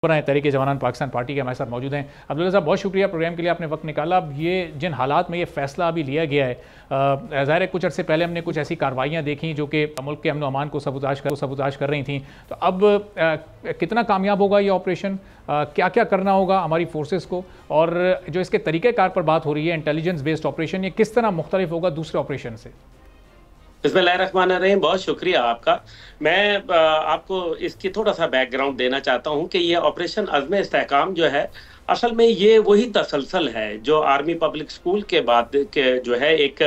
तहरीक जवान पाकिस्तान पार्टी के हमारे साथ मौजूद हैं। अब्दुल्ला साहब, बहुत शुक्रिया प्रोग्राम के लिए, आपने वक्त निकाला। अब ये जिन हालात में ये फैसला अभी लिया गया है, ज़ाहिर है कुछ अर्से पहले हमने कुछ ऐसी कार्रवाइयाँ देखी जो कि मुल्क के अमन व अमान को सबूताज कर रही थी, तो अब कितना कामयाब होगा ये ऑपरेशन, क्या क्या करना होगा हमारी फोर्सेस को, और जो इसके तरीक़ेकार पर बात हो रही है इंटेलिजेंस बेस्ड ऑपरेशन, ये किस तरह मुख्तलिफ होगा दूसरे ऑपरेशन से? बिस्मिल्लाहिर्रहमानिर्रहीम, बहुत शुक्रिया आपका। मैं आपको इसकी थोड़ा सा बैकग्राउंड देना चाहता हूं कि ये ऑपरेशन अज़्म इस्तेहकाम जो है, असल में ये वही तसलसल है जो आर्मी पब्लिक स्कूल के बाद के जो है एक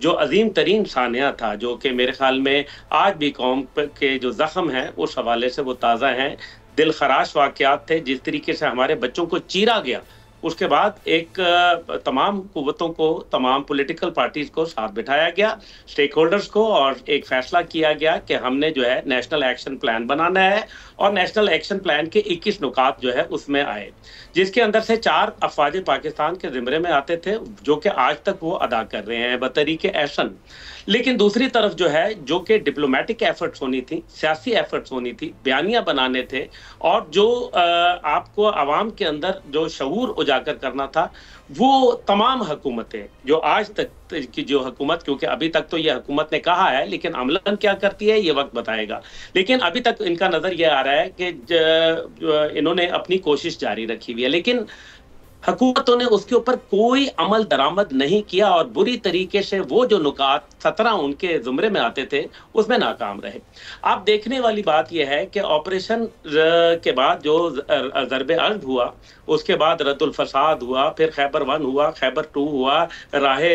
जो अजीम तरीन सानिया था, जो कि मेरे ख्याल में आज भी कौम के जो ज़ख्म हैं उस हवाले से वो ताज़ा हैं। दिल खराश वाक़यात थे, जिस तरीके से हमारे बच्चों को चीरा गया, उसके बाद एक तमाम कुव्वतों को, तमाम पॉलिटिकल पार्टीज को साथ बिठाया गया, स्टेक होल्डर्स को, और एक फैसला किया गया कि हमने जो है नेशनल एक्शन प्लान बनाना है, और नेशनल एक्शन प्लान के 21 नुकात जो है उसमें आए, जिसके अंदर से 4 अफवाज पाकिस्तान के जिम्मे में आते थे, जो कि आज तक वो अदा कर रहे हैं बतरीके एहसन। लेकिन दूसरी तरफ जो है, जो कि डिप्लोमेटिक एफर्ट्स होनी थी, सियासी एफर्ट्स होनी थी, बयानियां बनाने थे, और जो आपको आवाम के अंदर जो शऊर उजागर करना था, वो तमाम हुकूमतें जो आज तक की जो हुकूमत, क्योंकि अभी तक तो ये हुकूमत ने कहा है, लेकिन अमलन क्या करती है ये वक्त बताएगा, लेकिन अभी तक इनका नजर ये आ रहा है कि इन्होंने अपनी कोशिश जारी रखी हुई है, लेकिन हुकूमतों ने उसके ऊपर कोई अमल दरामद नहीं किया, और बुरी तरीके से वो जो नुकात 17 उनके जुमरे में आते थे उसमें नाकाम रहे। अब देखने वाली बात यह है कि ऑपरेशन के बाद जो ज़रबे अर्ज़ हुआ, उसके बाद रद्दुल फसाद हुआ, फिर खैबर 1 हुआ, खैबर 2 हुआ, राहे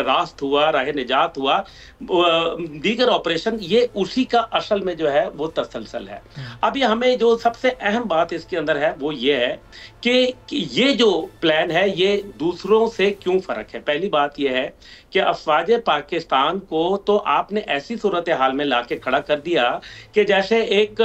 रास्त हुआ, राहे निजात हुआ, दीगर ऑपरेशन, ये उसी का असल में जो है वो तसलसल है। अब ये हमें जो सबसे अहम बात इसके अंदर है वो ये है कि ये जो प्लान है ये दूसरों से क्यों फर्क है। पहली बात ये है कि अफवाज पाकिस्तान को तो आपने ऐसी सूरत हाल में लाके खड़ा कर दिया कि जैसे एक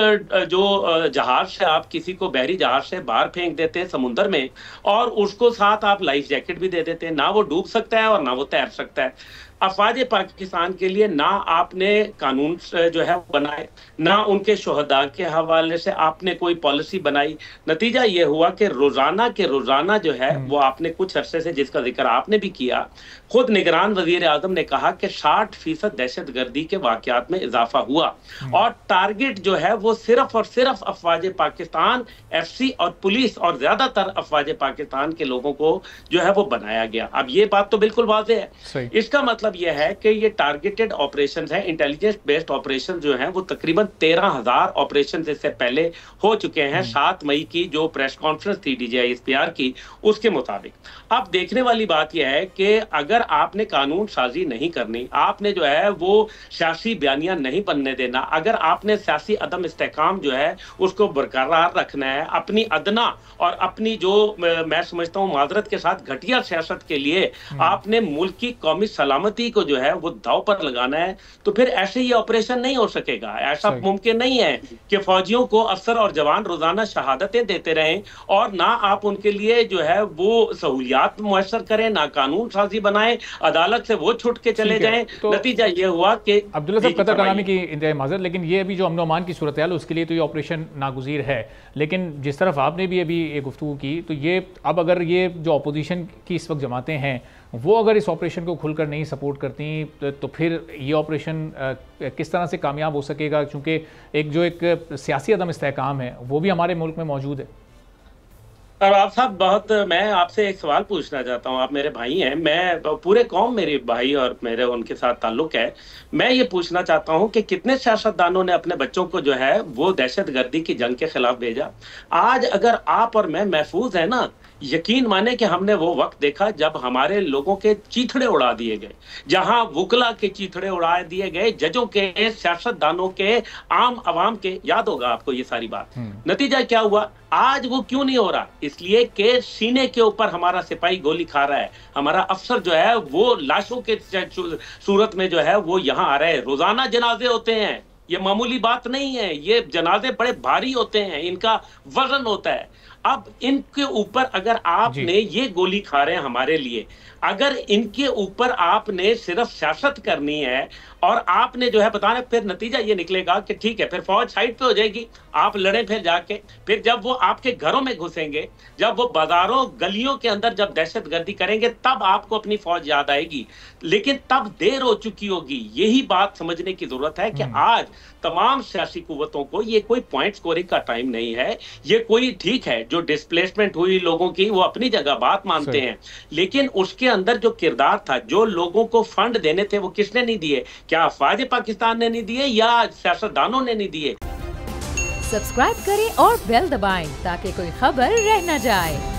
जो जहाज से आप किसी को बहरी जहाज से बाहर फेंक देते हैं समुद्र में, और उसको साथ आप लाइफ जैकेट भी दे देते हैं, ना वो डूब सकता है और ना वो तैर सकता है। अफवाज पाकिस्तान के लिए ना आपने कानून जो है बनाए, ना उनके शोहदा के हवाले से आपने कोई पॉलिसी बनाई। नतीजा ये हुआ कि रोजाना के रोजाना जो है वो आपने कुछ अरसे से, जिसका जिक्र आपने भी किया, खुद निगरान वजीर आजम ने कहा कि 60% दहशत गर्दी के वाकयात में इजाफा हुआ, और टारगेट जो है वो सिर्फ और सिर्फ अफवाज पाकिस्तान, एफसी और पुलिस, और ज्यादातर अफवाज पाकिस्तान के लोगों को जो है वो बनाया गया। अब ये बात तो बिल्कुल वाज़ेह है। इसका मतलब यह है कि ये टारगेटेड ऑपरेशंस हैं, इंटेलिजेंस बेस्ड ऑपरेशन जो हैं वो तकरीबन 13,000 ऑपरेशन इससे पहले हो चुके हैं। 7 मई की जो प्रेस कॉन्फ्रेंस थी DGI-SPR की, उसके मुताबिक अब देखने वाली बात यह है कि अगर आपने कानून साजी नहीं करनी, आपने जो है वो सियासी बयानियां नहीं बनने देना, अगर आपने सियासी अदम इस्तेहकाम जो है उसको बरकरार रखना है, अपनी अदना और अपनी जो मैं समझता हूँ माजरत के साथ घटिया सियासत के लिए आपने मुल्क की कौमी सलामती को जो है वो दाव पर लगाना है, तो फिर ऐसे ये ऑपरेशन नहीं हो सकेगा। ऐसा मुमकिन नहीं है कि फौजियों को अफसर और जवान रोजाना शहादतें देते रहें और ना आप उनके लिए जो है वो सहूलियात मुयस्सर करें, ना कानून साजी बनाएं, अदालत से वो छुट के चले जाएं। तो नतीजा ये हुआ कि अब्दुल्ला साहब, कतर कलामी की इंतहाई माजरत, लेकिन ये अभी जो अमन अमान की सूरत है उसके लिए तो ये ऑपरेशन नागुज़ीर है, लेकिन जिस तरफ आपने भी अभी एक गुफ्तगू की, तो ये अब अगर ये जो अपोजिशन की इस वक्त जमातें हैं वो अगर इस ऑपरेशन को खुलकर नहीं सपोर्ट करती तो फिर ये ऑपरेशन किस तरह से कामयाब हो सकेगा, क्योंकि एक सियासी अदम इस्तेहकाम है वो भी हमारे मुल्क में मौजूद है। और आप साहब, मैं आपसे एक सवाल पूछना चाहता हूँ। आप मेरे भाई हैं, मैं पूरे कौम मेरे भाई और मेरे उनके साथ ताल्लुक है। मैं ये पूछना चाहता हूँ कि कितने सियासतदानों ने अपने बच्चों को जो है वो दहशतगर्दी की जंग के खिलाफ भेजा। आज अगर आप और मैं महफूज है ना, यकीन माने कि हमने वो वक्त देखा जब हमारे लोगों के चीथड़े उड़ा दिए गए, जहां वुकला के चीथड़े उड़ा दिए गए, जजों के, सियासतदानों के, आम आवाम के। याद होगा आपको ये सारी बात। नतीजा क्या हुआ? आज वो क्यों नहीं हो रहा? इसलिए कि सीने के ऊपर हमारा सिपाही गोली खा रहा है, हमारा अफसर जो है वो लाशों के सूरत में जो है वो यहाँ आ रहे हैं। रोजाना जनाजे होते हैं, ये मामूली बात नहीं है, ये जनाजे बड़े भारी होते हैं, इनका वजन होता है। अब इनके ऊपर अगर आपने ये गोली खा रहे हैं हमारे लिए, अगर इनके ऊपर आपने सिर्फ सियासत करनी है और आपने जो है बताना, फिर नतीजा ये निकलेगा कि ठीक है, फिर फौज साइड पे हो जाएगी, आप लड़ें फिर जाके, फिर जब वो आपके घरों में घुसेंगे, जब वो बाजारों गलियों के अंदर जब दहशतगर्दी करेंगे, तब आपको अपनी फौज याद आएगी, लेकिन तब देर हो चुकी होगी। यही बात समझने की जरूरत है कि आज तमाम सियासी कुव्वतों को ये कोई पॉइंट स्कोरिंग का टाइम नहीं है। ये कोई ठीक है जो डिस्प्लेसमेंट हुई लोगों की, वो अपनी जगह बात मानते हैं, लेकिन उसके अंदर जो किरदार था, जो लोगों को फंड देने थे, वो किसने नहीं दिए? क्या अफवाज पाकिस्तान ने नहीं दिए या सियासतदानों ने नहीं दिए? सब्सक्राइब करें और बेल दबाएं ताकि कोई खबर रह न जाए।